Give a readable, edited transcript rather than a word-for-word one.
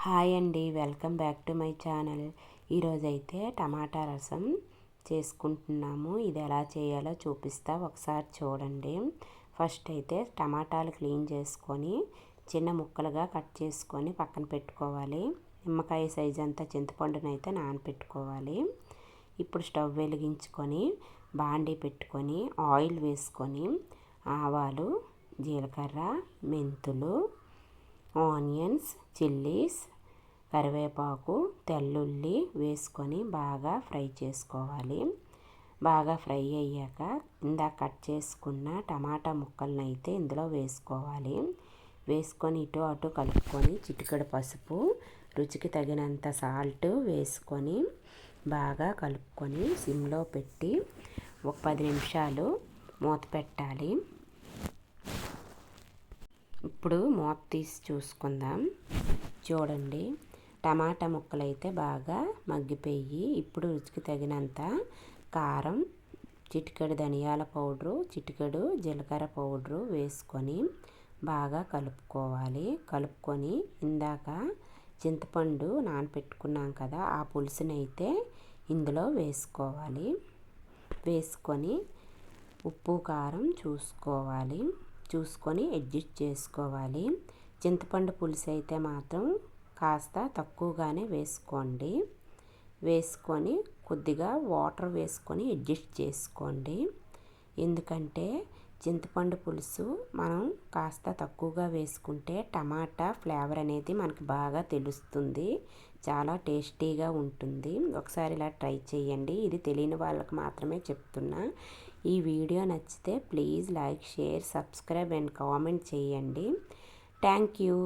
Hi అండి, welcome back to my channel. ఈరోజైతే టమాటా రసం చేసుకుంటున్నాము. ఇది ఎలా చేయాలో చూపిస్తా, ఒకసారి చూడండి. ఫస్ట్ అయితే టమాటాలు క్లీన్ చేసుకొని చిన్న ముక్కలుగా కట్ చేసుకొని పక్కన పెట్టుకోవాలి. నిమ్మకాయ సైజ్ అంతా చింతపండునైతే నానపెట్టుకోవాలి. ఇప్పుడు స్టవ్ వెలిగించుకొని బాండీ పెట్టుకొని ఆయిల్ వేసుకొని ఆవాలు, జీలకర్ర, మెంతులు, ఆనియన్స్, చిల్లీస్, కరివేపాకు, తెల్లుల్లి వేసుకొని బాగా ఫ్రై చేసుకోవాలి. బాగా ఫ్రై అయ్యాక ఇందాక కట్ చేసుకున్న టమాటా ముక్కలను అయితే ఇందులో వేసుకోవాలి. వేసుకొని ఇటు అటు కలుపుకొని చిటికెడు పసుపు, రుచికి తగినంత సాల్ట్ వేసుకొని బాగా కలుపుకొని సిమ్లో పెట్టి ఒక 10 నిమిషాలు మూత పెట్టాలి. ఇప్పుడు మూత తీసి చూసుకుందాం. చూడండి, టమాటా ముక్కలు అయితే బాగా మగ్గిపోయి ఇప్పుడు రుచికి తగినంత కారం, చిటికెడు ధనియాల పౌడరు, చిటికెడు జీలకర్ర పౌడరు వేసుకొని బాగా కలుపుకోవాలి. కలుపుకొని ఇందాక చింతపండు నానపెట్టుకున్నాం కదా, ఆ పులుసునైతే ఇందులో వేసుకోవాలి. వేసుకొని ఉప్పు కారం చూసుకొని అడ్జస్ట్ చేసుకోవాలి. చింతపండు పులుసు అయితే మాత్రం కాస్త తక్కువగానే వేసుకోండి. వేసుకొని కొద్దిగా వాటర్ వేసుకొని అడ్జస్ట్ చేసుకోండి. ఎందుకంటే చింతపండు పులుసు మనం కాస్త తక్కువగా వేసుకుంటే టమాటా ఫ్లేవర్ అనేది మనకు బాగా తెలుస్తుంది. చాలా టేస్టీగా ఉంటుంది. ఒకసారి ఇలా ట్రై చేయండి. ఇది తెలియని వాళ్ళకి మాత్రమే చెప్తున్నా. ఈ వీడియో నచ్చితే please like, share, subscribe and comment చేయండి. Thank you.